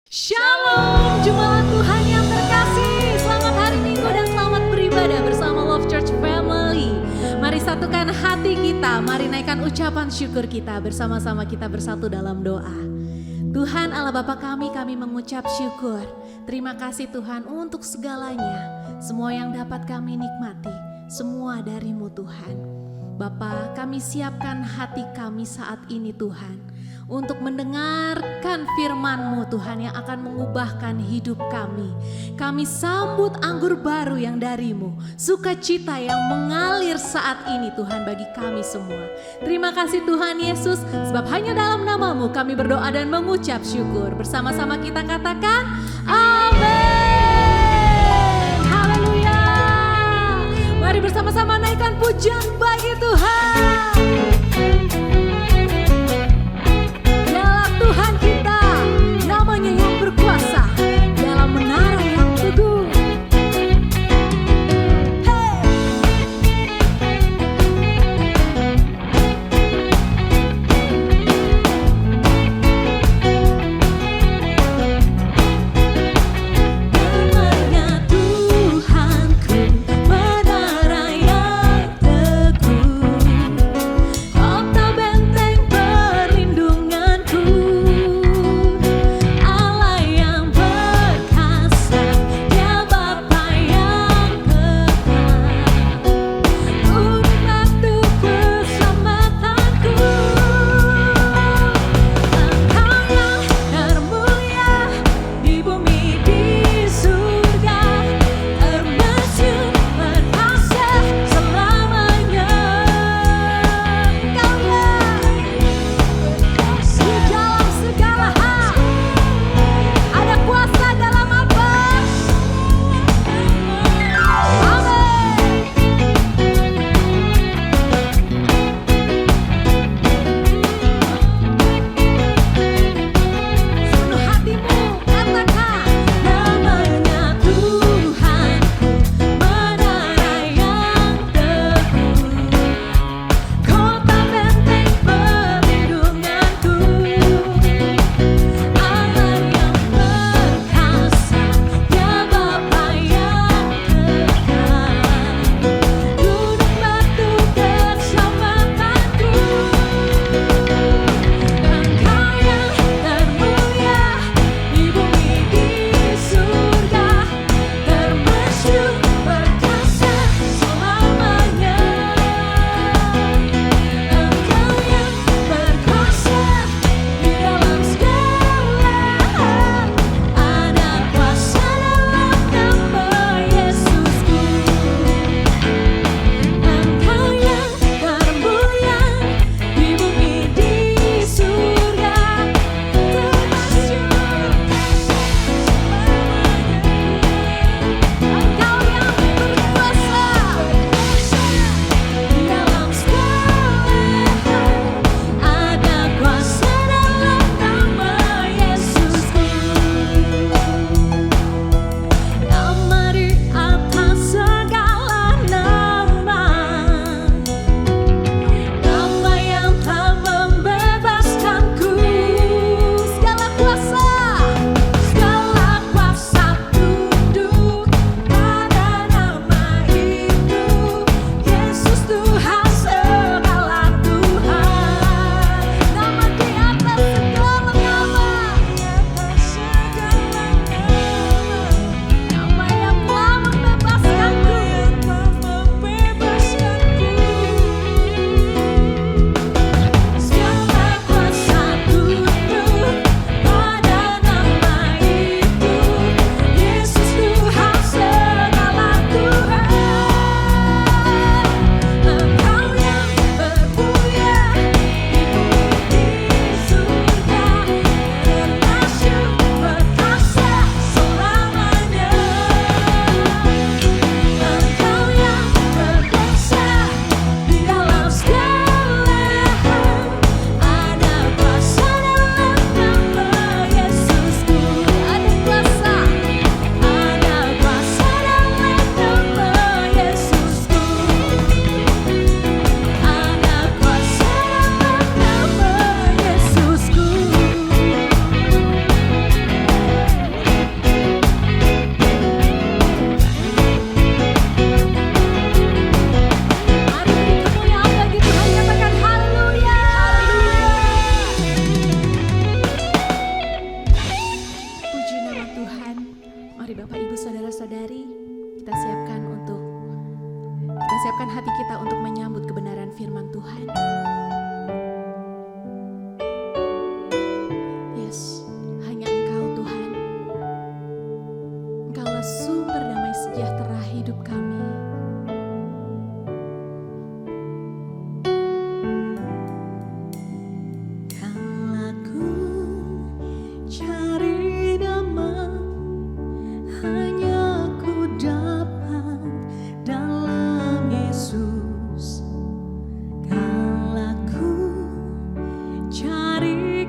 Shalom, jemaat Tuhan yang terkasih. Selamat hari Minggu dan selamat beribadah bersama Love Church Family. Mari satukan hati kita, mari naikkan ucapan syukur kita. Bersama-sama kita bersatu dalam doa. Tuhan Allah Bapa kami mengucap syukur. Terima kasih Tuhan untuk segalanya. Semua yang dapat kami nikmati, semua dari-Mu Tuhan. Bapa, kami siapkan hati kami saat ini Tuhan, untuk mendengarkan firman-Mu Tuhan yang akan mengubahkan hidup kami. Kami sambut anggur baru yang dari-Mu, sukacita yang mengalir saat ini Tuhan bagi kami semua. Terima kasih Tuhan Yesus, sebab hanya dalam nama-Mu kami berdoa dan mengucap syukur. Bersama-sama kita katakan, amin. Haleluya. Mari bersama-sama naikkan pujian bagi Tuhan. Tuhan kita, namanya yang berkuasa dalam menara yang teguh. Namanya Tuhanku, menara yang teguh.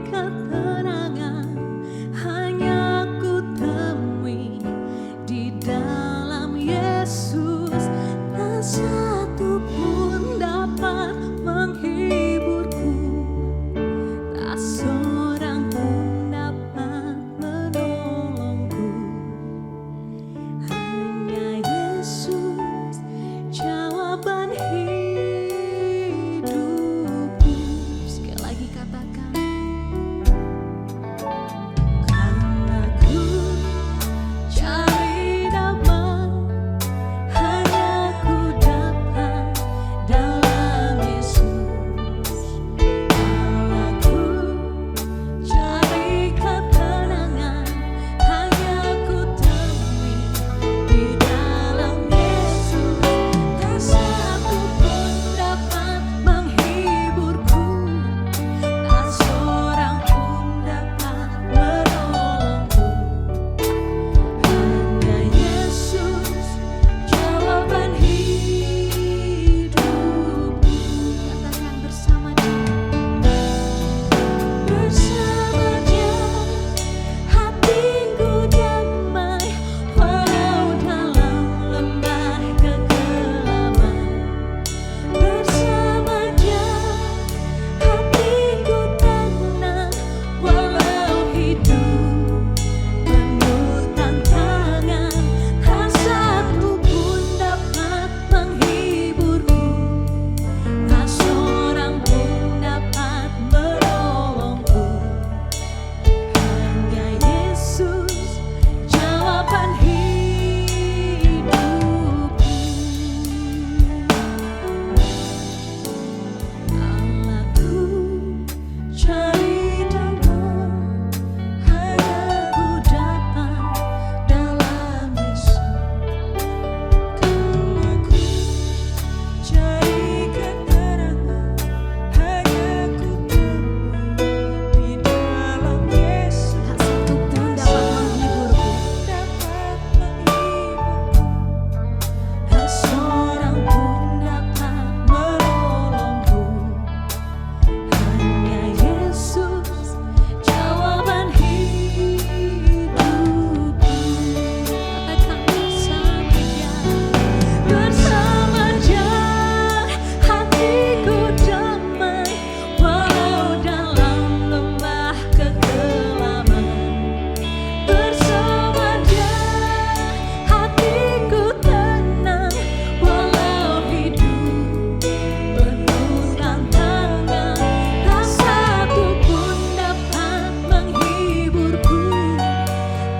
ketenangan hanya ku temui di dalam Yesus. Tak satu pun dapat menghiburku, tak seorang pun dapat menolongku. Hanya Yesus jawaban hidupku. Sekali lagi katakan, karena ku cari damai hanya ku dapat dalam Yesus. Karena ku cari ketenangan hanya ku temui di dalam Yesus. Tak satu pun dapat menghiburku, tak seorang pun dapat menolongku. Hanya Yesus jawaban hidupku. Katakan bersama Dia. Bersama Dia hatiku damai walau dalam lembah kekelaman. Bersama Dia hatiku tenang walau hidup penuh tantangan. Tak satu pun dapat menghiburku, tak seorang pun dapat menolongku. Hanya Yesus jawaban hidupku. Allahku cari damai hanya ku dapat dalam Yesus. Karena ku cari ketenangan hanya ku temui di dalam Yesus. Tak satu pun dapat menghibur, tak seorang pun dapat menolongku. Hanya Yesus jawaban hidupku. Katakan bersama Dia. Bersama Dia hatiku damai walau dalam lembah kekelaman. Bersama Dia hatiku tenang walau hidup penuh tantangan. Tak satu pun dapat menghiburku,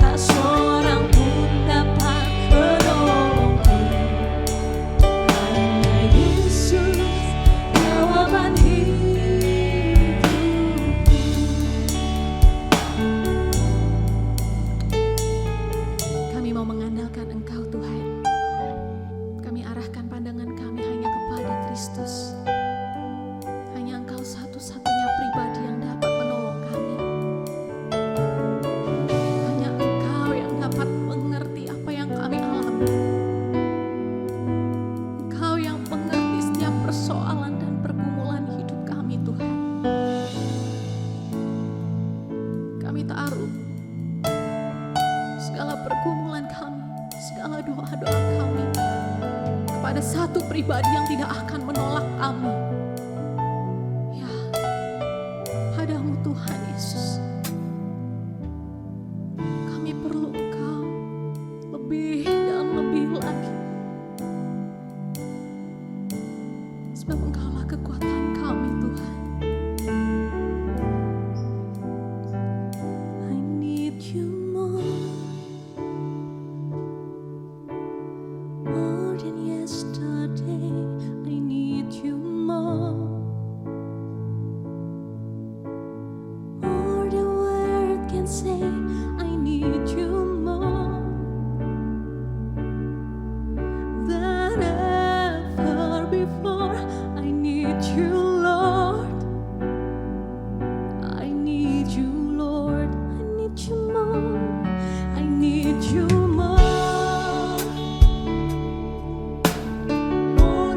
tak seorang pun dapat menolongku. Hanya Yesus jawaban hidupku. Kami mau mengandalkan Engkau Tuhan. Kami arahkan pandangan kami hanya kepada Kristus. Hanya Engkau satu-satunya pribadi yang dapat menolong kami. Hanya Engkau yang dapat mengerti apa yang kami alami. Engkau yang mengerti setiap persoalan dan pergumulan hidup kami Tuhan. Kami taruh segala pergumulan kami, segala doa-doa kami kepada satu pribadi yang tidak akan menolak kami. Ya, padamu Tuhan Yesus. Kami perlu Engkau lebih dan lebih lagi. Sebab Engkaulah kekuatan kami Tuhan. I need you more than yesterday. I need you more the word can say. I need you more than ever before. I need you, Lord. I need you, Lord. I need you more. I need you more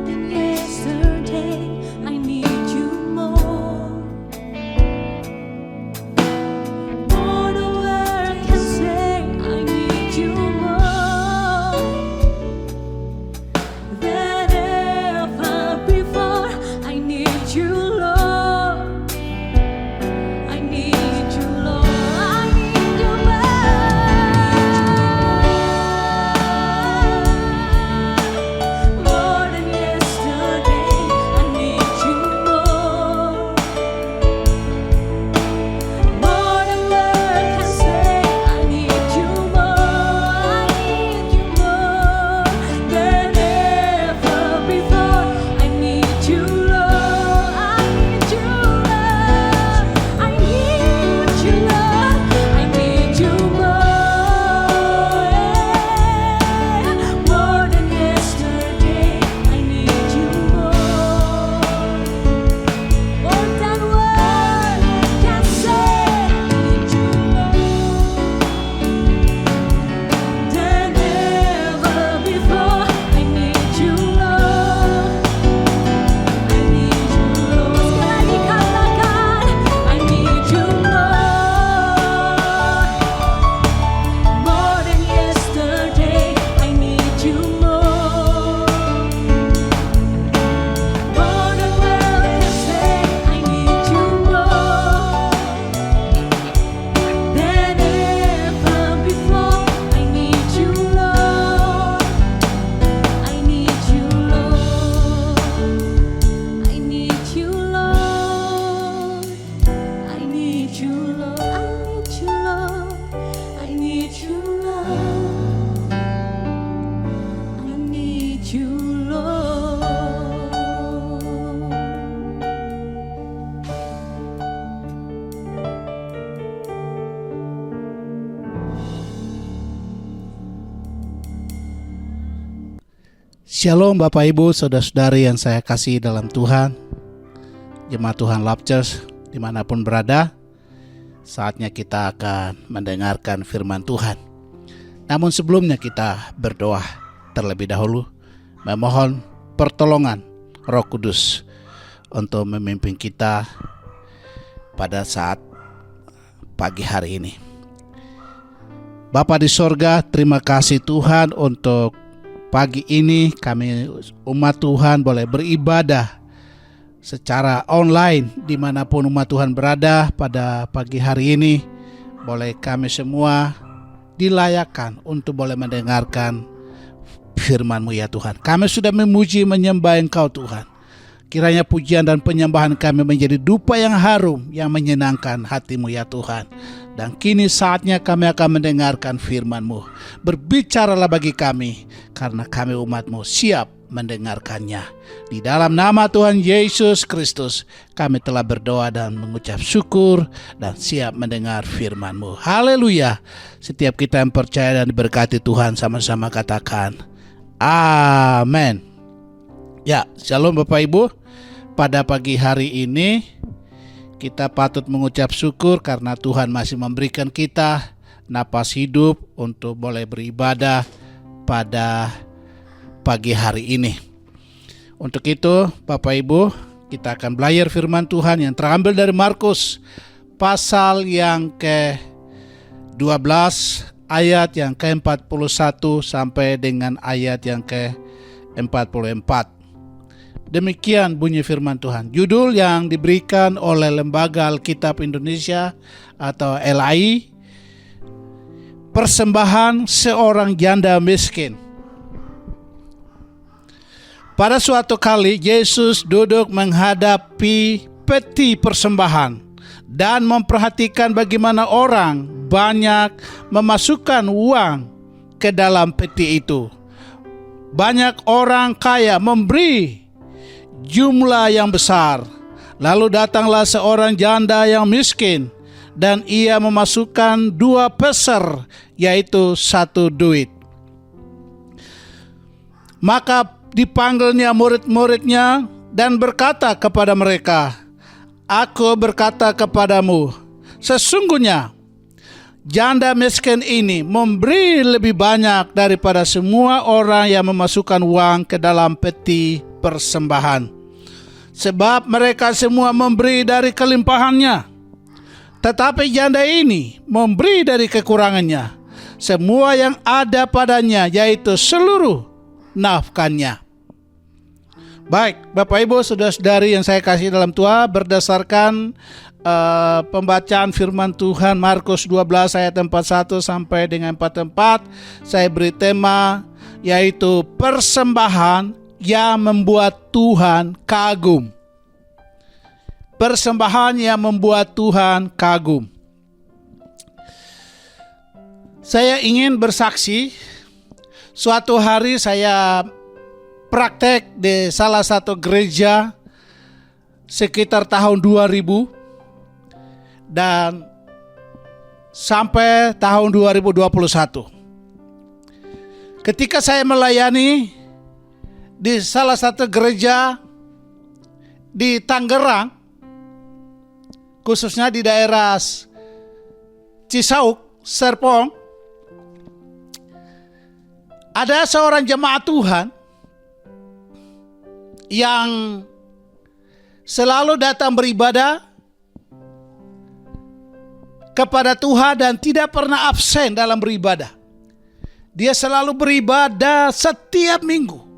than yesterday. I need you more Shalom Bapak Ibu, Saudara-saudari yang saya kasih dalam Tuhan, Jemaat Tuhan Love Church dimanapun berada. Saatnya kita akan mendengarkan firman Tuhan. Namun sebelumnya kita berdoa terlebih dahulu, memohon pertolongan Roh Kudus untuk memimpin kita pada saat pagi hari ini. Bapa di sorga, terima kasih Tuhan untuk pagi ini kami umat Tuhan boleh beribadah secara online dimanapun umat Tuhan berada pada pagi hari ini. Boleh kami semua dilayakkan untuk boleh mendengarkan firman-Mu ya Tuhan. Kami sudah memuji menyembah Engkau Tuhan. Kiranya pujian dan penyembahan kami menjadi dupa yang harum yang menyenangkan hati-Mu ya Tuhan. Dan kini saatnya kami akan mendengarkan firman-Mu. Berbicaralah bagi kami, karena kami umat-Mu siap mendengarkannya. Di dalam nama Tuhan Yesus Kristus, kami telah berdoa dan mengucap syukur dan siap mendengar firman-Mu. Haleluya. Setiap kita yang percaya dan diberkati Tuhan sama-sama katakan, amin. Ya, shalom Bapak Ibu. Pada pagi hari ini kita patut mengucap syukur karena Tuhan masih memberikan kita napas hidup untuk boleh beribadah pada pagi hari ini. Untuk itu Bapak Ibu, kita akan belajar firman Tuhan yang terambil dari Markus pasal yang ke-12 ayat yang ke-41 sampai dengan ayat yang ke-44. Demikian bunyi firman Tuhan. Judul yang diberikan oleh Lembaga Alkitab Indonesia atau LAI, Persembahan Seorang Janda Miskin. Pada suatu kali Yesus duduk menghadapi peti persembahan dan memperhatikan bagaimana orang banyak memasukkan uang ke dalam peti itu. Banyak orang kaya memberi jumlah yang besar. Lalu datanglah seorang janda yang miskin, dan ia memasukkan 2 peser, yaitu 1 duit. Maka dipanggilnya murid-muridnya dan berkata kepada mereka, "Aku berkata kepadamu, sesungguhnya janda miskin ini memberi lebih banyak daripada semua orang yang memasukkan uang ke dalam peti persembahan. Sebab mereka semua memberi dari kelimpahannya, tetapi janda ini memberi dari kekurangannya, semua yang ada padanya, yaitu seluruh nafkahnya." Baik, Bapak Ibu, saudara-saudari yang saya kasih dalam Tuhan, berdasarkan pembacaan firman Tuhan Markus 12 ayat 41 sampai dengan 44, saya beri tema yaitu persembahan yang membuat Tuhan kagum. Persembahan yang membuat Tuhan kagum. Saya ingin bersaksi, suatu hari saya praktek di salah satu gereja sekitar tahun 2000 dan sampai tahun 2021. Ketika saya melayani di salah satu gereja di Tangerang, khususnya di daerah Cisauk, Serpong, ada seorang jemaat Tuhan yang selalu datang beribadah kepada Tuhan dan tidak pernah absen dalam beribadah. Dia selalu beribadah setiap minggu.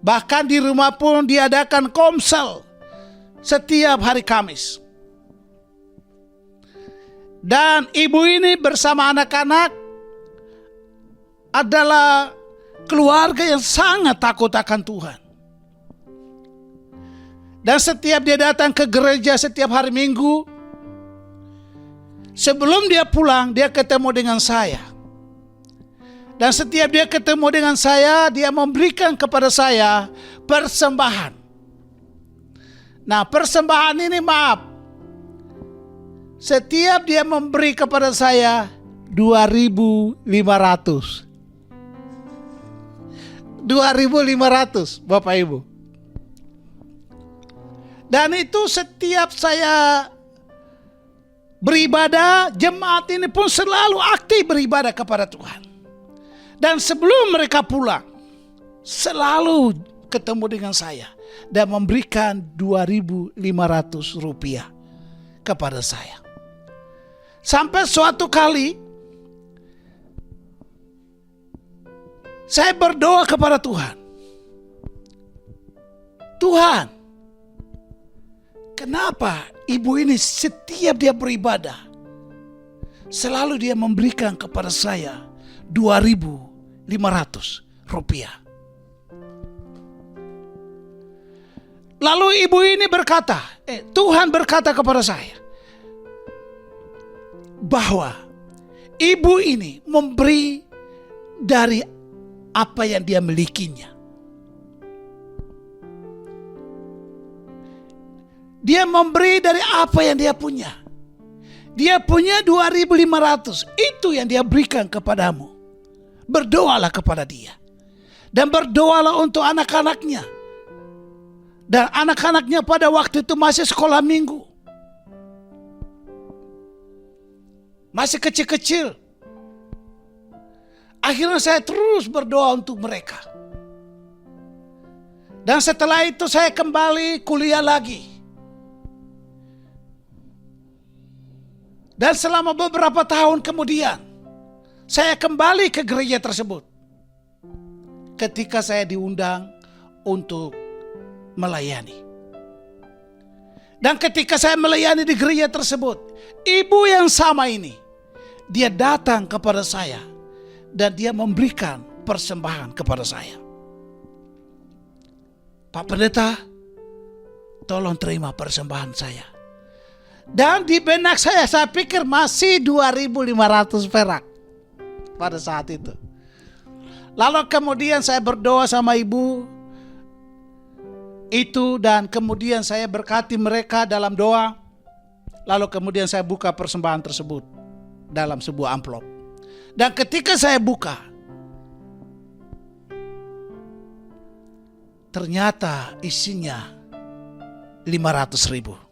Bahkan di rumah pun diadakan komsel setiap hari Kamis. Dan ibu ini bersama anak-anak adalah keluarga yang sangat takut akan Tuhan. Dan setiap dia datang ke gereja setiap hari Minggu, sebelum dia pulang, dia ketemu dengan saya. Dan setiap dia ketemu dengan saya, dia memberikan kepada saya persembahan. Nah, persembahan ini setiap dia memberi kepada saya 2.500. 2.500 Bapak Ibu. Dan itu setiap saya beribadah, jemaat ini pun selalu aktif beribadah kepada Tuhan. Dan sebelum mereka pulang, selalu ketemu dengan saya dan memberikan 2.500 rupiah kepada saya. Sampai suatu kali saya berdoa kepada Tuhan. Tuhan, kenapa ibu ini setiap dia beribadah, selalu dia memberikan kepada saya 2.500 rupiah. Lalu ibu ini berkata, Tuhan berkata kepada saya, bahwa ibu ini memberi dari apa yang dia milikinya. Dia memberi dari apa yang dia punya. Dia punya 2.500, itu yang dia berikan kepadamu. Berdoalah kepada dia. Dan berdoalah untuk anak-anaknya. Dan anak-anaknya pada waktu itu masih sekolah minggu. Masih kecil-kecil. Akhirnya saya terus berdoa untuk mereka. Dan setelah itu saya kembali kuliah lagi. Dan selama beberapa tahun kemudian, saya kembali ke gereja tersebut. Ketika saya diundang untuk melayani. Dan ketika saya melayani di gereja tersebut, ibu yang sama ini, dia datang kepada saya dan dia memberikan persembahan kepada saya. Pak Pendeta, tolong terima persembahan saya. Dan di benak saya pikir masih 2.500 perak pada saat itu. Lalu kemudian saya berdoa sama ibu itu dan kemudian saya berkati mereka dalam doa. Lalu kemudian saya buka persembahan tersebut dalam sebuah amplop. Dan ketika saya buka, ternyata isinya 500.000.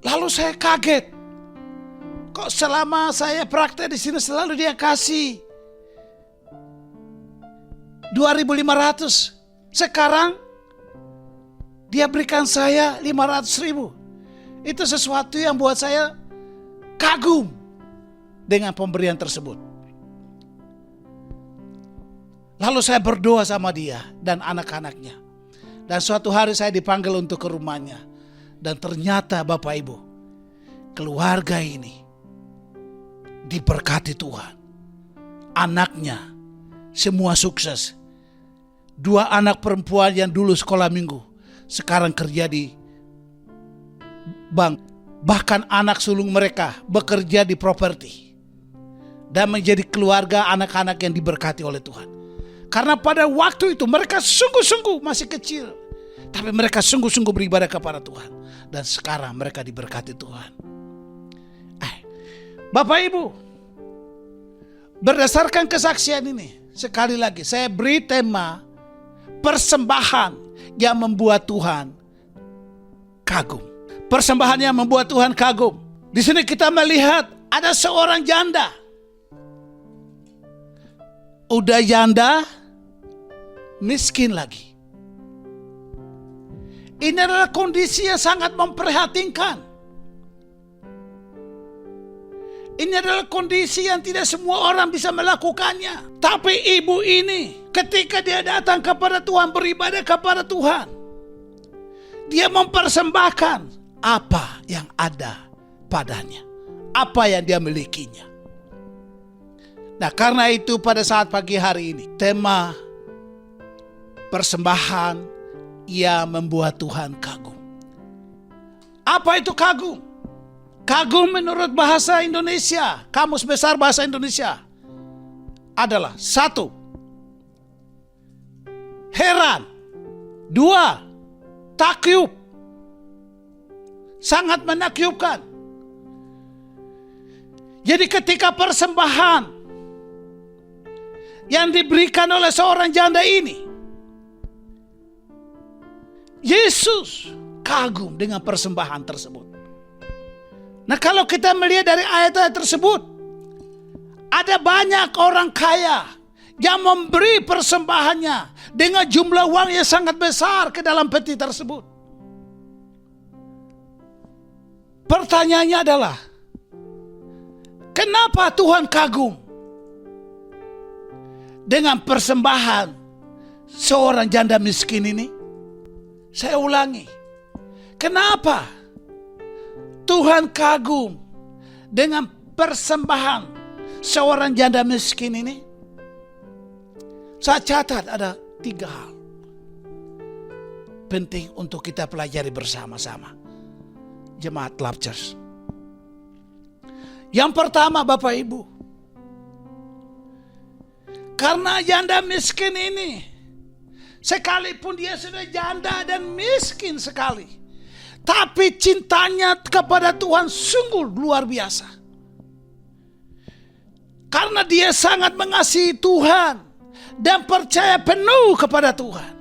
Lalu saya kaget. Kok selama saya praktek di sini selalu dia kasih 2.500. Sekarang dia berikan saya 500.000. Itu sesuatu yang buat saya kagum dengan pemberian tersebut. Lalu saya berdoa sama dia dan anak-anaknya. Dan suatu hari saya dipanggil untuk ke rumahnya. Dan ternyata Bapak Ibu, keluarga ini diberkati Tuhan. Anaknya semua sukses. 2 anak perempuan yang dulu sekolah minggu, sekarang kerja di bank. Bahkan anak sulung mereka bekerja di properti. Dan menjadi keluarga anak-anak yang diberkati oleh Tuhan. Karena pada waktu itu mereka sungguh-sungguh masih kecil. Tapi mereka sungguh-sungguh beribadah kepada Tuhan. Dan sekarang mereka diberkati Tuhan. Bapak Ibu, berdasarkan kesaksian ini, sekali lagi saya beri tema persembahan yang membuat Tuhan kagum. Persembahan yang membuat Tuhan kagum. Di sini kita melihat ada seorang janda. Udah janda, miskin lagi. Ini adalah kondisi yang sangat memprihatinkan. Ini adalah kondisi yang tidak semua orang bisa melakukannya. Tapi ibu ini ketika dia datang kepada Tuhan, beribadah kepada Tuhan, dia mempersembahkan apa yang ada padanya, apa yang dia milikinya. Nah, karena itu pada saat pagi hari ini, tema persembahan yang membuat Tuhan kagum. Apa itu kagum? Kagum menurut bahasa Indonesia, Kamus Besar Bahasa Indonesia, adalah 1, heran. 2, takyub. Sangat menakyubkan. Jadi ketika persembahan yang diberikan oleh seorang janda ini. Yesus kagum dengan persembahan tersebut. Nah, kalau kita melihat dari ayat-ayat tersebut, ada banyak orang kaya yang memberi persembahannya dengan jumlah uang yang sangat besar ke dalam peti tersebut. Pertanyaannya adalah, kenapa Tuhan kagum dengan persembahan seorang janda miskin ini? Saya ulangi, kenapa Tuhan kagum dengan persembahan seorang janda miskin ini? Saya catat ada 3 hal penting untuk kita pelajari bersama-sama, jemaat Love Church. Yang pertama, Bapak Ibu, karena janda miskin ini, sekalipun dia sudah janda dan miskin sekali, tapi cintanya kepada Tuhan sungguh luar biasa. Karena dia sangat mengasihi Tuhan dan percaya penuh kepada Tuhan.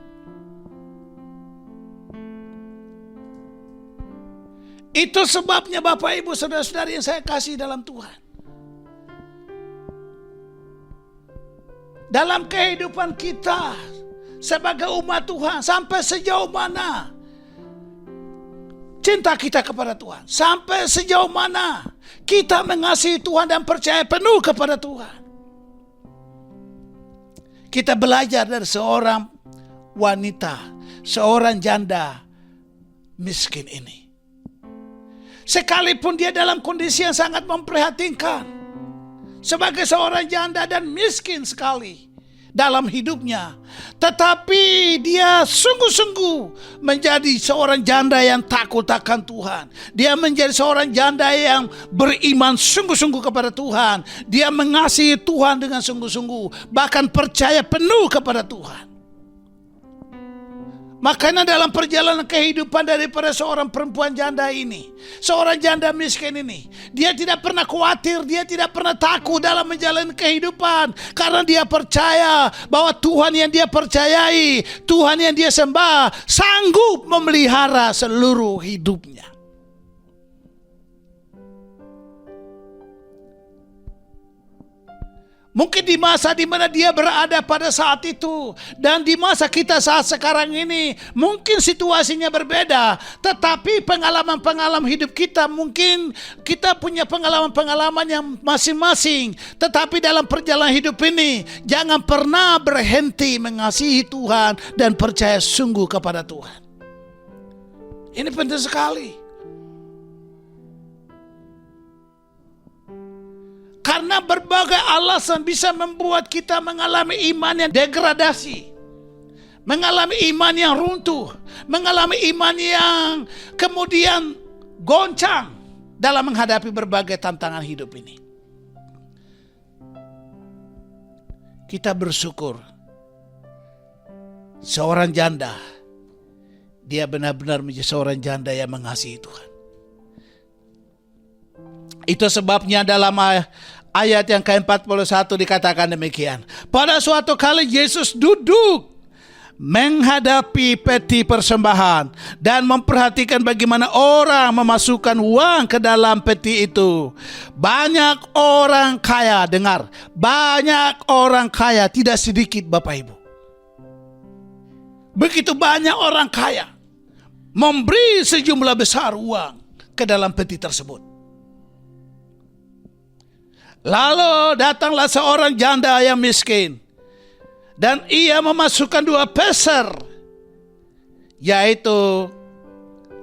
Itu sebabnya Bapak Ibu saudara-saudari yang saya kasih dalam Tuhan, dalam kehidupan kita sebagai umat Tuhan, sampai sejauh mana cinta kita kepada Tuhan, sampai sejauh mana kita mengasihi Tuhan dan percaya penuh kepada Tuhan. Kita belajar dari seorang wanita, seorang janda miskin ini. Sekalipun dia dalam kondisi yang sangat memprihatinkan, sebagai seorang janda dan miskin sekali dalam hidupnya, tetapi dia sungguh-sungguh menjadi seorang janda yang takut akan Tuhan. Dia menjadi seorang janda yang beriman sungguh-sungguh kepada Tuhan. Dia mengasihi Tuhan dengan sungguh-sungguh, bahkan percaya penuh kepada Tuhan. Makanya dalam perjalanan kehidupan daripada seorang perempuan janda ini, seorang janda miskin ini, dia tidak pernah khawatir, dia tidak pernah takut dalam menjalani kehidupan. Karena dia percaya bahwa Tuhan yang dia percayai, Tuhan yang dia sembah, sanggup memelihara seluruh hidupnya. Mungkin di masa di mana dia berada pada saat itu dan di masa kita saat sekarang ini, mungkin situasinya berbeda. Tetapi pengalaman-pengalaman hidup kita, mungkin kita punya pengalaman-pengalaman yang masing-masing. Tetapi dalam perjalanan hidup ini, jangan pernah berhenti mengasihi Tuhan dan percaya sungguh kepada Tuhan. Ini penting sekali. Karena berbagai alasan bisa membuat kita mengalami iman yang degradasi, mengalami iman yang runtuh, mengalami iman yang kemudian goncang dalam menghadapi berbagai tantangan hidup ini. Kita bersyukur seorang janda, dia benar-benar menjadi seorang janda yang mengasihi Tuhan. Itu sebabnya dalam ayat yang ke-41 dikatakan demikian. Pada suatu kali Yesus duduk menghadapi peti persembahan dan memperhatikan bagaimana orang memasukkan uang ke dalam peti itu. Banyak orang kaya, dengar, banyak orang kaya, tidak sedikit Bapak Ibu. Begitu banyak orang kaya memberi sejumlah besar uang ke dalam peti tersebut. Lalu datanglah seorang janda yang miskin, dan ia memasukkan 2 peser, yaitu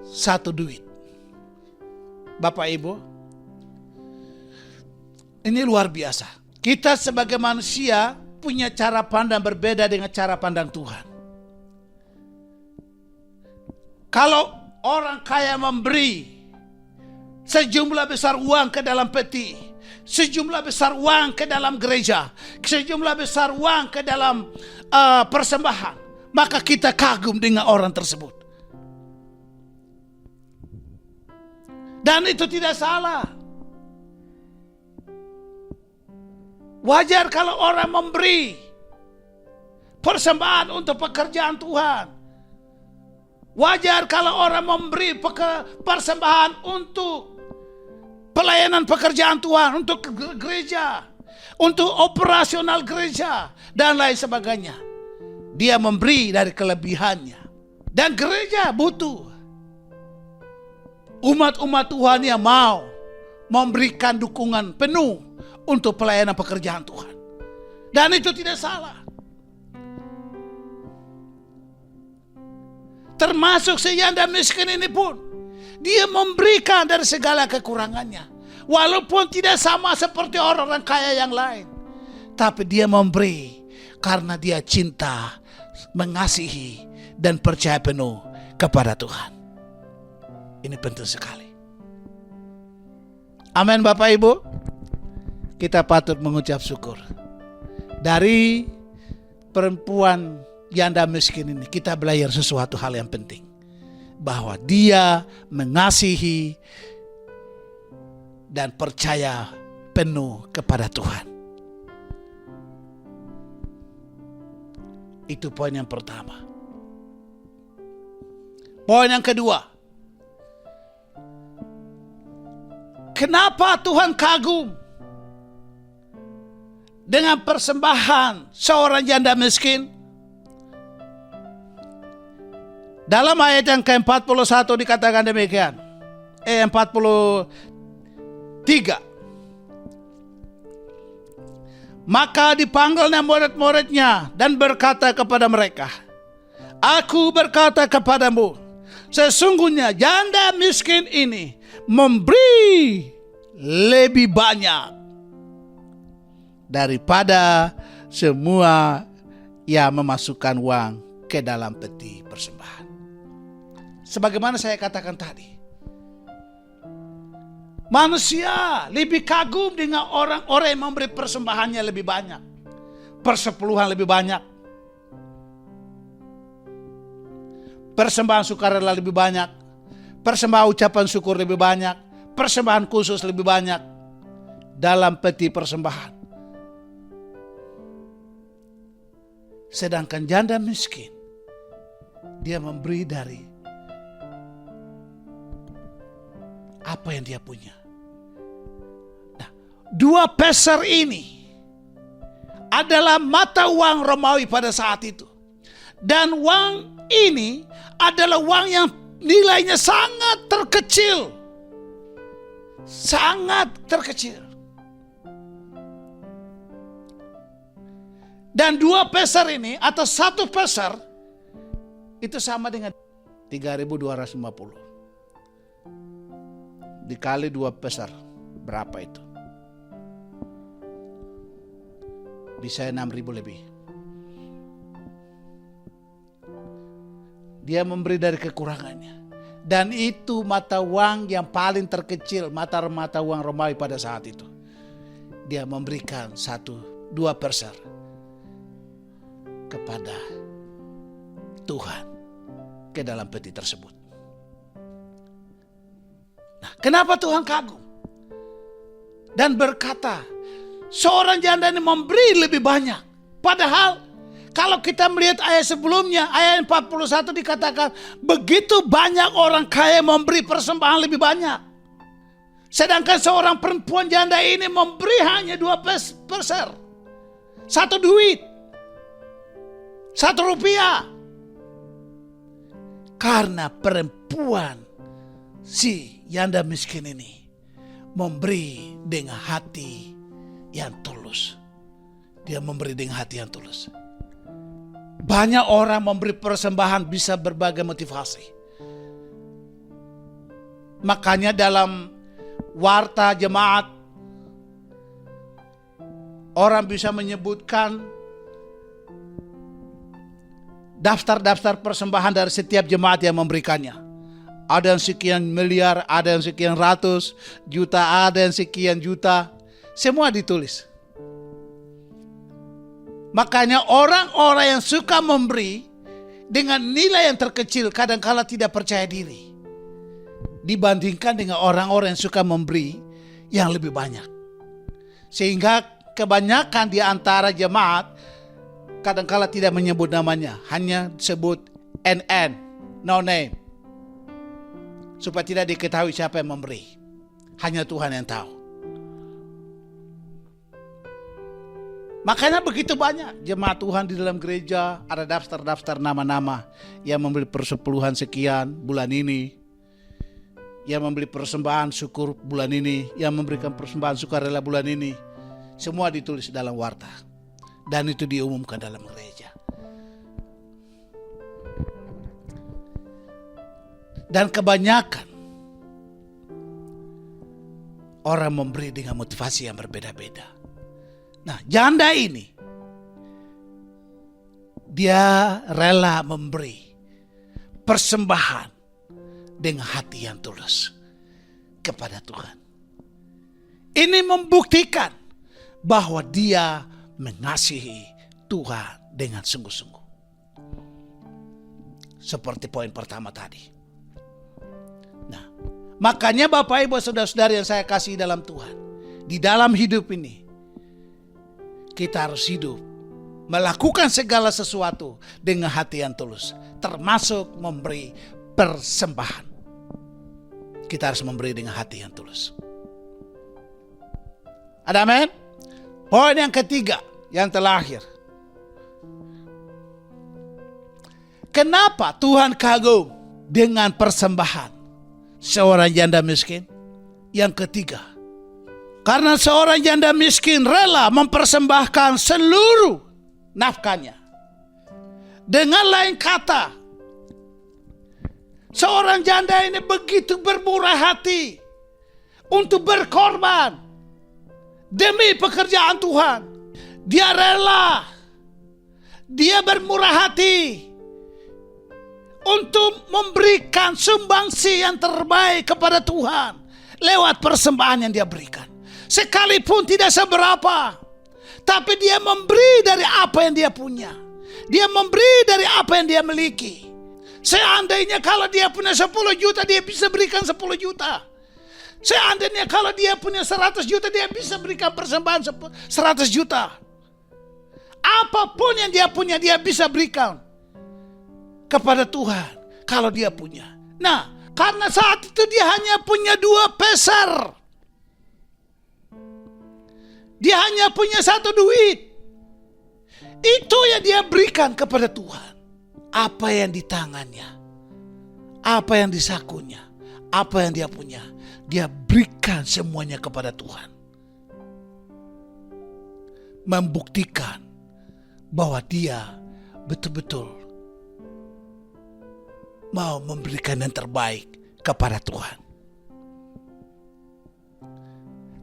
1 duit. Bapak Ibu, ini luar biasa. Kita sebagai manusia punya cara pandang berbeda dengan cara pandang Tuhan. Kalau orang kaya memberi sejumlah besar uang ke dalam peti, sejumlah besar uang ke dalam gereja, sejumlah besar uang ke dalam persembahan, maka kita kagum dengan orang tersebut. Dan itu tidak salah. Wajar kalau orang memberi persembahan untuk pekerjaan Tuhan. Wajar kalau orang memberi persembahan untuk pelayanan pekerjaan Tuhan, untuk gereja, untuk operasional gereja, dan lain sebagainya. Dia memberi dari kelebihannya. Dan gereja butuh umat-umat Tuhan yang mau memberikan dukungan penuh untuk pelayanan pekerjaan Tuhan. Dan itu tidak salah. Termasuk si janda miskin ini pun, dia memberikan dari segala kekurangannya. Walaupun tidak sama seperti orang-orang kaya yang lain. Tapi dia memberi karena dia cinta, mengasihi, dan percaya penuh kepada Tuhan. Ini penting sekali. Amin Bapak Ibu. Kita patut mengucap syukur. Dari perempuan janda miskin ini kita belajar sesuatu hal yang penting. Bahwa dia mengasihi dan percaya penuh kepada Tuhan. Itu poin yang pertama. Poin yang kedua. Kenapa Tuhan kagum dengan persembahan seorang janda miskin? Dalam ayat yang ke-41 dikatakan demikian. 43. Maka dipanggilnya murid-muridnya dan berkata kepada mereka, Aku berkata kepadamu, sesungguhnya janda miskin ini memberi lebih banyak daripada semua yang memasukkan uang ke dalam peti persembahan. Sebagaimana saya katakan tadi, manusia lebih kagum dengan orang-orang yang memberi persembahannya lebih banyak, persepuluhan lebih banyak, persembahan sukarela lebih banyak, persembahan ucapan syukur lebih banyak, persembahan khusus lebih banyak dalam peti persembahan. Sedangkan janda miskin, dia memberi dari apa yang dia punya. Nah, 2 peser ini adalah mata uang Romawi pada saat itu. Dan uang ini adalah uang yang nilainya sangat terkecil. Sangat terkecil. Dan 2 peser ini atau 1 peser itu sama dengan 3.250. Dikali 2 peser, berapa itu? Bisa 6.000 lebih. Dia memberi dari kekurangannya. Dan itu mata uang yang paling terkecil, mata uang Romawi pada saat itu. Dia memberikan 2 peser kepada Tuhan ke dalam peti tersebut. Nah, kenapa Tuhan kagum? Dan berkata, seorang janda ini memberi lebih banyak. Padahal kalau kita melihat ayat sebelumnya, ayat 41 dikatakan, begitu banyak orang kaya memberi persembahan lebih banyak. Sedangkan seorang perempuan janda ini memberi hanya 2 peser. 1 duit. 1 rupiah. Karena perempuan si janda miskin ini memberi dengan hati yang tulus. Dia memberi dengan hati yang tulus. Banyak orang memberi persembahan bisa berbagai motivasi. Makanya dalam warta jemaat orang bisa menyebutkan daftar-daftar persembahan dari setiap jemaat yang memberikannya. Ada yang sekian miliar, ada yang sekian ratus juta, ada yang sekian juta. Semua ditulis. Makanya orang-orang yang suka memberi dengan nilai yang terkecil kadang-kala tidak percaya diri. Dibandingkan dengan orang-orang yang suka memberi yang lebih banyak. Sehingga kebanyakan di antara jemaat kadangkala tidak menyebut namanya, hanya sebut NN, no name. Supaya tidak diketahui siapa yang memberi. Hanya Tuhan yang tahu. Makanya begitu banyak jemaat Tuhan di dalam gereja, ada daftar-daftar nama-nama yang memberi persepuluhan sekian bulan ini, yang memberi persembahan syukur bulan ini, yang memberikan persembahan sukarela bulan ini. Semua ditulis dalam warta. Dan itu diumumkan dalam gereja. Dan kebanyakan orang memberi dengan motivasi yang berbeda-beda. Nah, janda ini dia rela memberi persembahan dengan hati yang tulus kepada Tuhan. Ini membuktikan bahwa dia mengasihi Tuhan dengan sungguh-sungguh. Seperti poin pertama tadi. Nah, makanya Bapak Ibu saudara-saudari yang saya kasih dalam Tuhan, di dalam hidup ini kita harus hidup melakukan segala sesuatu dengan hati yang tulus, termasuk memberi persembahan. Kita harus memberi dengan hati yang tulus. Ada amin? Poin yang ketiga, yang terakhir. Kenapa Tuhan kagum dengan persembahan seorang janda miskin? Yang ketiga, karena seorang janda miskin rela mempersembahkan seluruh nafkahnya. Dengan lain kata, seorang janda ini begitu bermurah hati untuk berkorban demi pekerjaan Tuhan. Dia rela, dia bermurah hati untuk memberikan sumbangsi yang terbaik kepada Tuhan lewat persembahan yang dia berikan. Sekalipun tidak seberapa, tapi dia memberi dari apa yang dia punya. Dia memberi dari apa yang dia miliki. Seandainya kalau dia punya 10 juta, dia bisa berikan 10 juta. Seandainya kalau dia punya 100 juta, dia bisa berikan persembahan 100 juta. Apapun yang dia punya, dia bisa berikan kepada Tuhan kalau dia punya. Nah, karena saat itu dia hanya punya 2 peser. Dia hanya punya 1 duit. Itu yang dia berikan kepada Tuhan. Apa yang di tangannya, apa yang di sakunya, apa yang dia punya, dia berikan semuanya kepada Tuhan. Membuktikan bahwa dia betul-betul mau memberikan yang terbaik kepada Tuhan.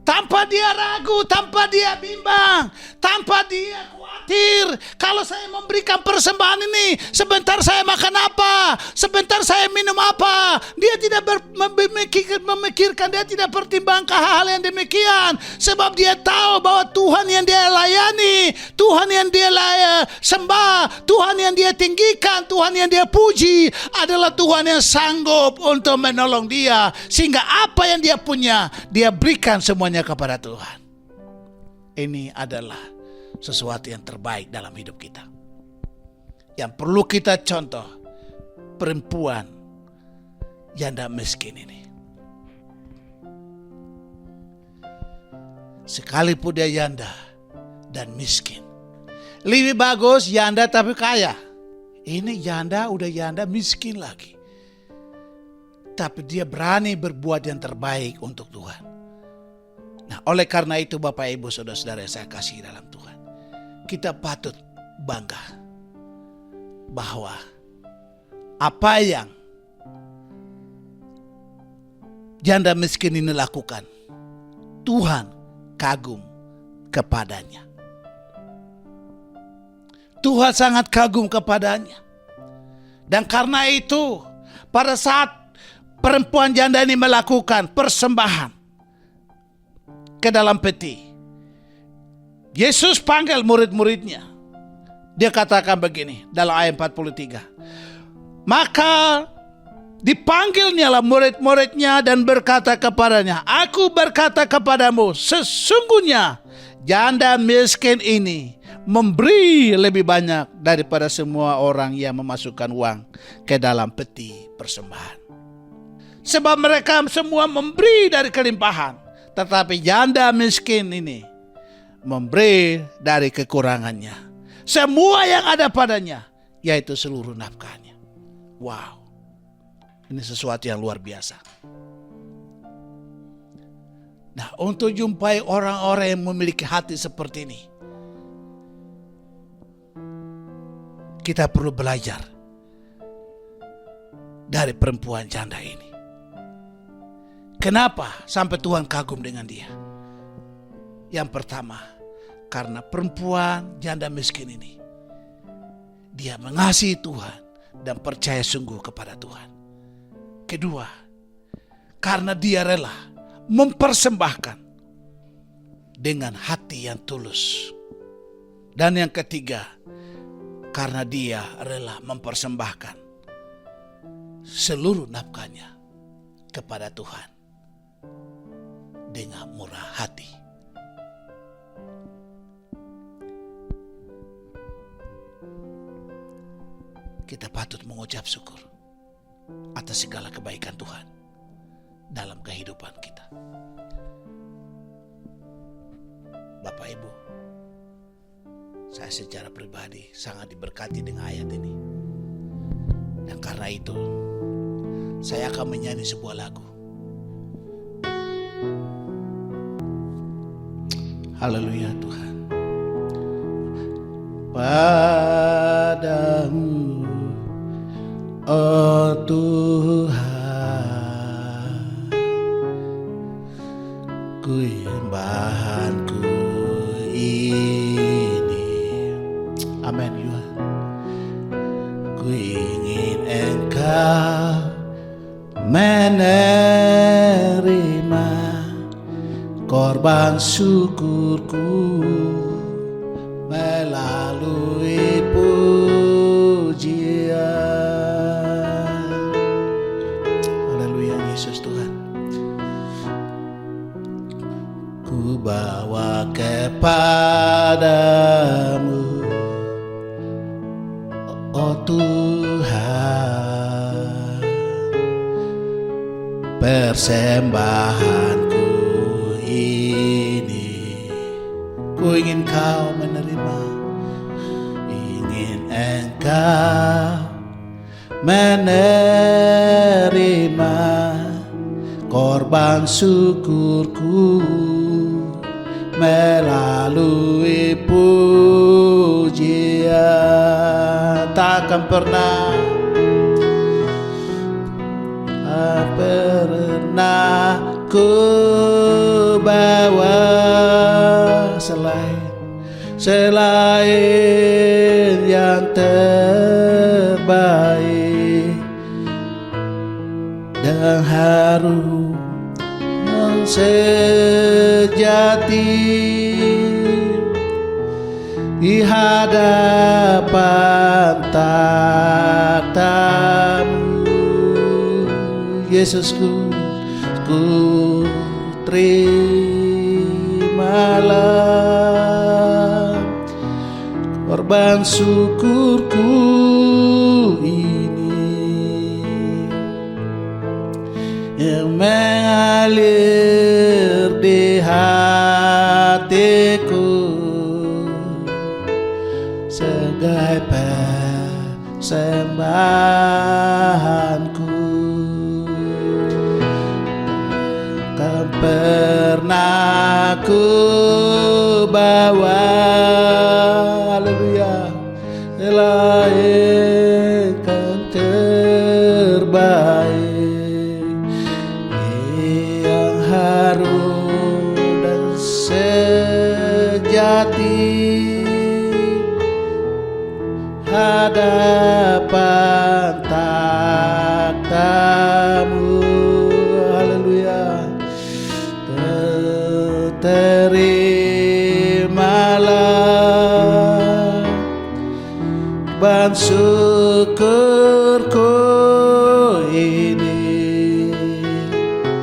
Tanpa dia ragu, tanpa dia bimbang, tanpa dia khawatir. Kalau saya memberikan persembahan ini, sebentar saya makan apa, sebentar saya minum apa. Dia tidak memikirkan, dia tidak pertimbangkan hal-hal yang demikian. Sebab dia tahu bahwa Tuhan yang dia layani, Tuhan yang dia sembah, Tuhan yang dia tinggikan, Tuhan yang dia puji adalah Tuhan yang sanggup untuk menolong dia. Sehingga apa yang dia punya, dia berikan semuanya kepada Tuhan. Ini adalah sesuatu yang terbaik dalam hidup kita. Yang perlu kita contoh perempuan janda miskin ini. Sekalipun dia janda dan miskin. Lebih bagus janda tapi kaya. Ini janda udah janda miskin lagi. Tapi dia berani berbuat yang terbaik untuk Tuhan. Nah, oleh karena itu Bapak Ibu Saudara-saudara yang saya kasih dalam Tuhan, kita patut bangga bahwa apa yang janda miskin ini lakukan, Tuhan kagum kepadanya. Tuhan sangat kagum kepadanya. Dan karena itu, pada saat perempuan janda ini melakukan persembahan ke dalam peti, Yesus panggil murid-muridnya. Dia katakan begini dalam ayat 43. Maka dipanggilnyalah murid-muridnya dan berkata kepadanya, Aku berkata kepadamu, sesungguhnya janda miskin ini memberi lebih banyak daripada semua orang yang memasukkan uang ke dalam peti persembahan. Sebab mereka semua memberi dari kelimpahan, tetapi janda miskin ini memberi dari kekurangannya, semua yang ada padanya, yaitu seluruh nafkahnya. Wow, ini sesuatu yang luar biasa. Nah, untuk jumpai orang-orang yang memiliki hati seperti ini, kita perlu belajar dari perempuan janda ini. Kenapa sampai Tuhan kagum dengan dia? Yang pertama, karena perempuan janda miskin ini, dia mengasihi Tuhan dan percaya sungguh kepada Tuhan. Kedua, karena dia rela mempersembahkan dengan hati yang tulus. Dan yang ketiga, karena dia rela mempersembahkan seluruh nafkahnya kepada Tuhan dengan murah hati. Kita patut mengucap syukur atas segala kebaikan Tuhan dalam kehidupan kita. Bapak Ibu, saya secara pribadi sangat diberkati dengan ayat ini. Dan karena itu, saya akan menyanyi sebuah lagu. Haleluya Tuhan. Padamu, oh Tuhan, ku bahanku ini. Amin Tuhan. Ku ingin Engkau menerima korban syukurku melalui pujian. Haleluya Yesus Tuhan. Ku bawa kepadamu, oh Tuhan, persembahanku ini. Ku ingin Kau menerima, ingin Engkau menerima korban syukurku melalui pujian. Takkan pernah ku bawa selain yang terbaik dan harum yang sejati di hadapan takhta-Mu. Yesusku, ku terimalah korban syukurku ini yang mengalir di hatiku sebagai persembahanku. Kan pernah ku bawa, haleluya, melahirkan terbaik yang harum dan sejati hadapan takhta-Mu. Haleluya. Terimalah korban syukurku ini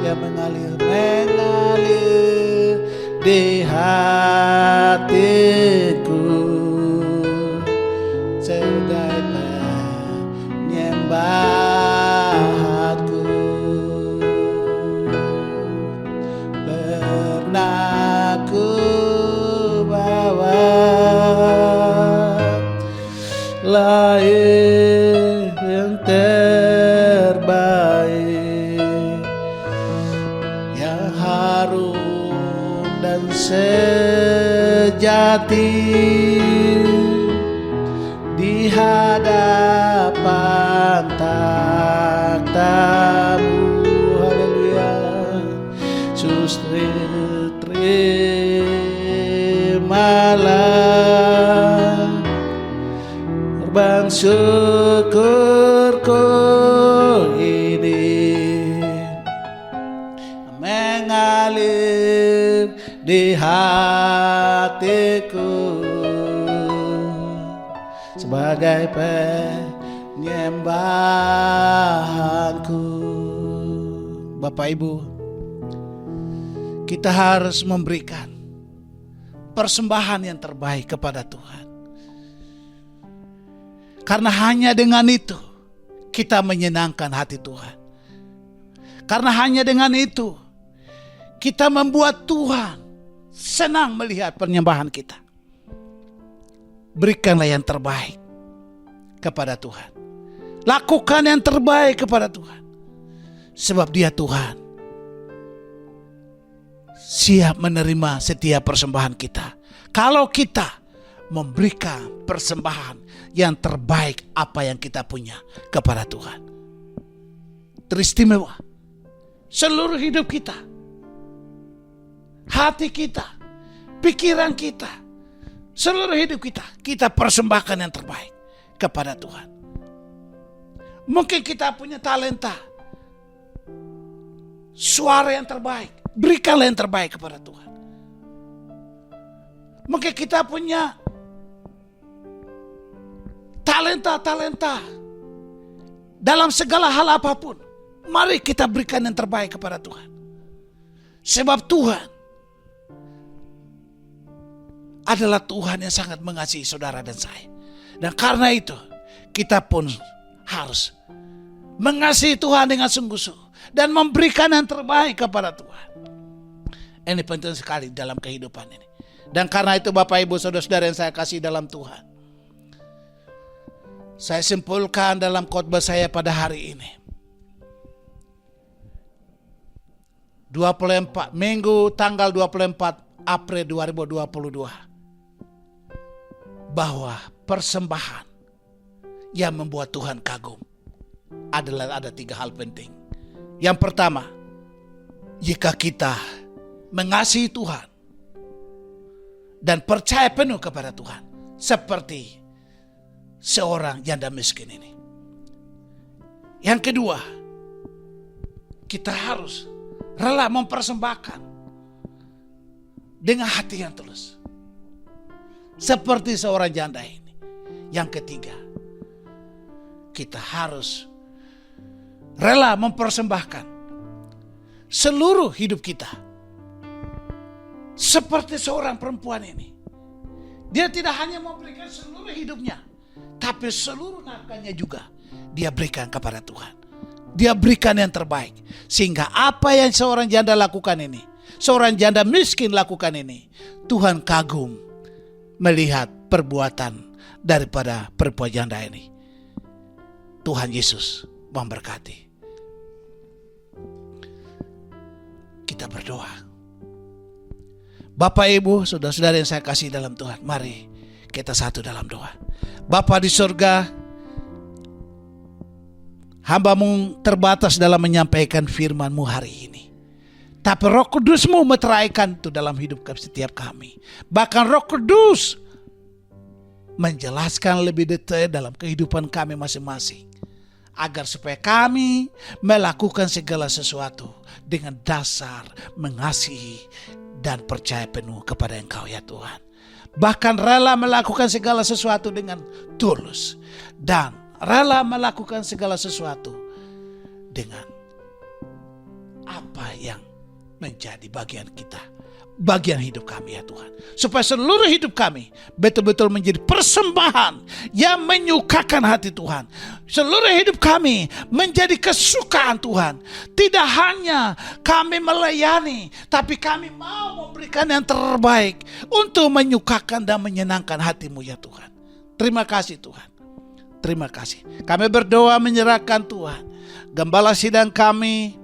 yang mengalir di hatiku harum dan sejati di hadapan takhtamu. Haleluya. Yesus, terimalah korban syukurku ini mengalir di hatiku sebagai penyembahanku. Bapak Ibu, kita harus memberikan persembahan yang terbaik kepada Tuhan. Karena hanya dengan itu kita menyenangkan hati Tuhan. Karena hanya dengan itu kita membuat Tuhan senang melihat penyembahan kita. Berikanlah yang terbaik kepada Tuhan. Lakukan yang terbaik kepada Tuhan. Sebab Dia Tuhan siap menerima setiap persembahan kita. Kalau kita memberikan persembahan yang terbaik apa yang kita punya kepada Tuhan. Teristimewa. Seluruh hidup kita, hati kita, pikiran kita, seluruh hidup kita, kita persembahkan yang terbaik kepada Tuhan. Mungkin kita punya talenta, suara yang terbaik, berikanlah yang terbaik kepada Tuhan. Mungkin kita punya talenta dalam segala hal apapun, mari kita berikan yang terbaik kepada Tuhan. Sebab Tuhan adalah Tuhan yang sangat mengasihi saudara dan saya. Dan karena itu kita pun harus mengasihi Tuhan dengan sungguh-sungguh dan memberikan yang terbaik kepada Tuhan. Ini penting sekali dalam kehidupan ini. Dan karena itu Bapak Ibu Saudara-saudara yang saya kasih dalam Tuhan, saya simpulkan dalam khotbah saya pada hari ini. 24 Minggu tanggal 24 April 2022. Bahwa persembahan yang membuat Tuhan kagum adalah ada 3 hal penting. Yang pertama, jika kita mengasihi Tuhan dan percaya penuh kepada Tuhan, seperti seorang janda miskin ini. Yang kedua, kita harus rela mempersembahkan dengan hati yang tulus, seperti seorang janda ini. Yang ketiga, kita harus rela mempersembahkan seluruh hidup kita, seperti seorang perempuan ini. Dia tidak hanya memberikan seluruh hidupnya, tapi seluruh nafkahnya juga dia berikan kepada Tuhan. Dia berikan yang terbaik. Sehingga apa yang seorang janda lakukan ini, seorang janda miskin lakukan ini, Tuhan kagum melihat perbuatan daripada perempuan janda ini. Tuhan Yesus memberkati. Kita berdoa. Bapak Ibu, saudara-saudara yang saya kasih dalam Tuhan, mari kita satu dalam doa. Bapa di surga, hamba-Mu terbatas dalam menyampaikan firman-Mu hari ini. Tapi Roh Kudus-Mu meteraikan itu dalam hidup setiap kami. Bahkan Roh Kudus menjelaskan lebih detail dalam kehidupan kami masing-masing. Agar supaya kami melakukan segala sesuatu dengan dasar mengasihi dan percaya penuh kepada Engkau ya Tuhan. Bahkan rela melakukan segala sesuatu dengan tulus. Dan rela melakukan segala sesuatu dengan apa yang menjadi bagian kita, bagian hidup kami ya Tuhan. Supaya seluruh hidup kami betul-betul menjadi persembahan yang menyukakan hati Tuhan. Seluruh hidup kami menjadi kesukaan Tuhan. Tidak hanya kami melayani, tapi kami mau memberikan yang terbaik untuk menyukakan dan menyenangkan hati-Mu ya Tuhan. Terima kasih Tuhan. Terima kasih. Kami berdoa menyerahkan Tuhan gembala sidang kami,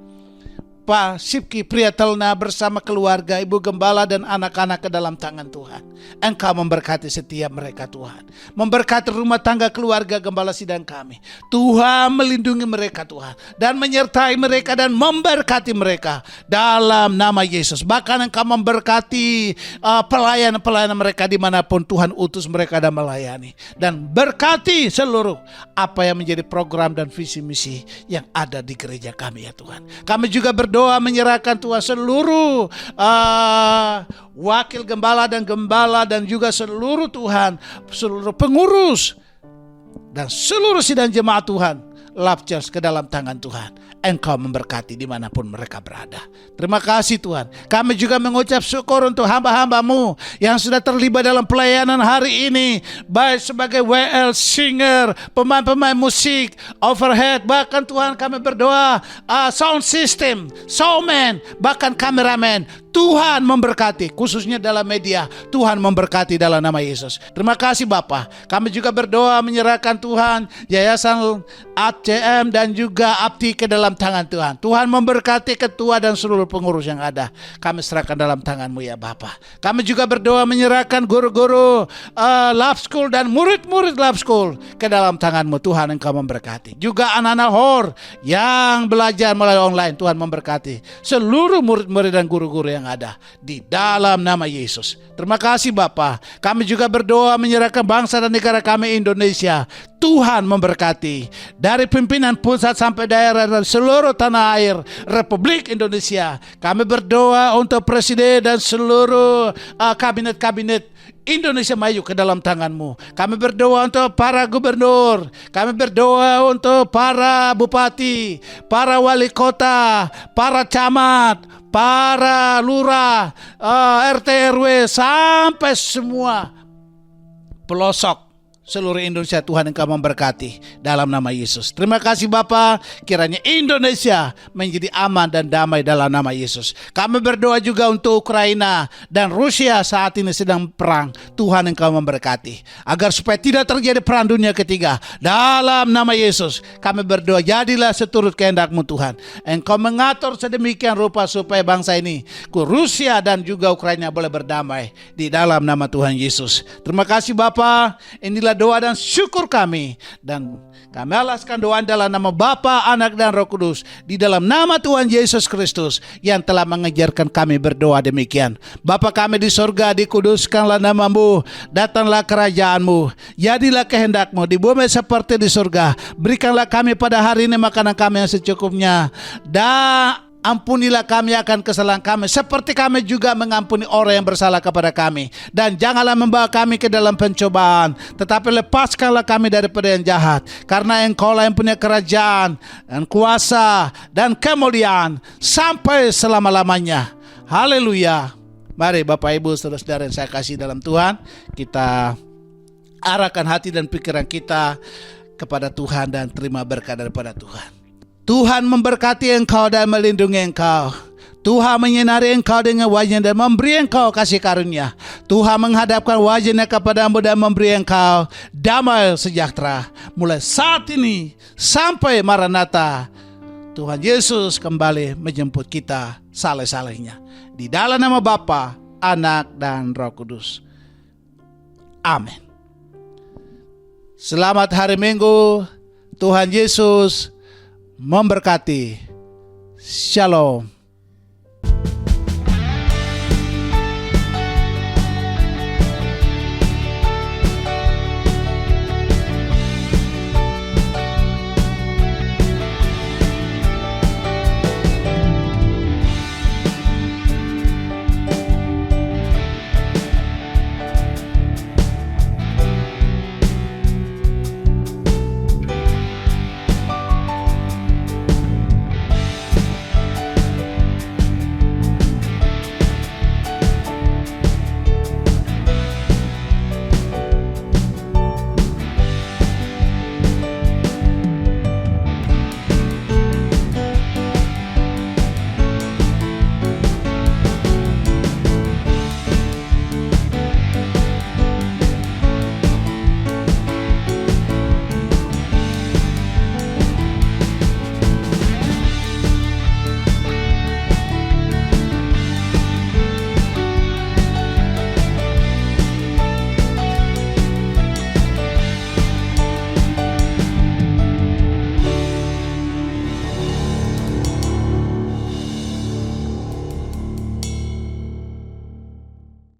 Pak Sipki Priyatelna bersama keluarga, Ibu Gembala dan anak-anak ke dalam tangan Tuhan. Engkau memberkati setiap mereka Tuhan. Memberkati rumah tangga keluarga Gembala Sidang kami. Tuhan melindungi mereka Tuhan. Dan menyertai mereka dan memberkati mereka. Dalam nama Yesus. Bahkan Engkau memberkati pelayan-pelayan mereka dimanapun Tuhan utus mereka dan melayani. Dan berkati seluruh apa yang menjadi program dan visi misi yang ada di gereja kami ya Tuhan. Kami juga berdoa menyerahkan Tuhan seluruh wakil gembala dan juga seluruh Tuhan, seluruh pengurus dan seluruh sidang jemaat Tuhan Love Church ke dalam tangan Tuhan. Engkau memberkati dimanapun mereka berada. Terima kasih Tuhan. Kami juga mengucap syukur untuk hamba-hambamu yang sudah terlibat dalam pelayanan hari ini, baik sebagai WL singer, pemain-pemain musik, overhead, bahkan Tuhan kami berdoa sound system, showman, bahkan kameramen. Tuhan memberkati, khususnya dalam media. Tuhan memberkati dalam nama Yesus. Terima kasih Bapa. Kami juga berdoa menyerahkan Tuhan Yayasan ACM dan juga APTI ke dalam tangan Tuhan. Tuhan memberkati ketua dan seluruh pengurus yang ada. Kami serahkan dalam tangan-Mu ya Bapa. Kami juga berdoa menyerahkan guru-guru Love School dan murid-murid Love School ke dalam tangan-Mu. Tuhan Engkau memberkati. Juga anak-anak HOR yang belajar melalui online. Tuhan memberkati seluruh murid-murid dan guru-guru yang ada di dalam nama Yesus. Terima kasih Bapa. Kami juga berdoa menyerahkan bangsa dan negara kami Indonesia. Tuhan memberkati dari pimpinan pusat sampai daerah dan seluruh tanah air Republik Indonesia. Kami berdoa untuk presiden dan seluruh kabinet-kabinet Indonesia maju ke dalam tangan-Mu. Kami berdoa untuk para gubernur. Kami berdoa untuk para bupati, para wali kota, para camat, para lurah, RT RW, sampai semua pelosok seluruh Indonesia. Tuhan Engkau memberkati dalam nama Yesus. Terima kasih Bapa. Kiranya Indonesia menjadi aman dan damai dalam nama Yesus. Kami berdoa juga untuk Ukraina dan Rusia saat ini sedang perang. Tuhan Engkau memberkati agar supaya tidak terjadi perang dunia ketiga. Dalam nama Yesus kami berdoa, jadilah seturut kehendak-Mu Tuhan. Engkau mengatur sedemikian rupa supaya bangsa ini, Rusia dan juga Ukraina, boleh berdamai di dalam nama Tuhan Yesus. Terima kasih Bapa. Inilah doa dan syukur kami, dan kami alaskan doa dalam nama Bapa, Anak dan Roh Kudus, di dalam nama Tuhan Yesus Kristus yang telah mengajarkan kami berdoa demikian. Bapa kami di sorga, dikuduskanlah nama-Mu, datanglah kerajaan-Mu, jadilah kehendak-Mu di bumi seperti di sorga. Berikanlah kami pada hari ini makanan kami yang secukupnya, dan ampunilah kami akan kesalahan kami, seperti kami juga mengampuni orang yang bersalah kepada kami. Dan janganlah membawa kami ke dalam pencobaan, tetapi lepaskanlah kami daripada yang jahat. Karena Engkau-lah yang punya kerajaan dan kuasa dan kemuliaan sampai selama-lamanya. Haleluya. Mari Bapak Ibu saudara-saudara yang saya kasih dalam Tuhan, kita arahkan hati dan pikiran kita kepada Tuhan dan terima berkat daripada Tuhan. Tuhan memberkati engkau dan melindungi engkau. Tuhan menyinari engkau dengan wajah-Nya dan memberi engkau kasih karunia. Tuhan menghadapkan wajah-Nya kepadamu dan memberi engkau damai sejahtera. Mulai saat ini sampai Maranatha, Tuhan Yesus kembali menjemput kita saleh-salehnya. Di dalam nama Bapa, Anak dan Roh Kudus. Amin. Selamat hari Minggu. Tuhan Yesus memberkati. Shalom.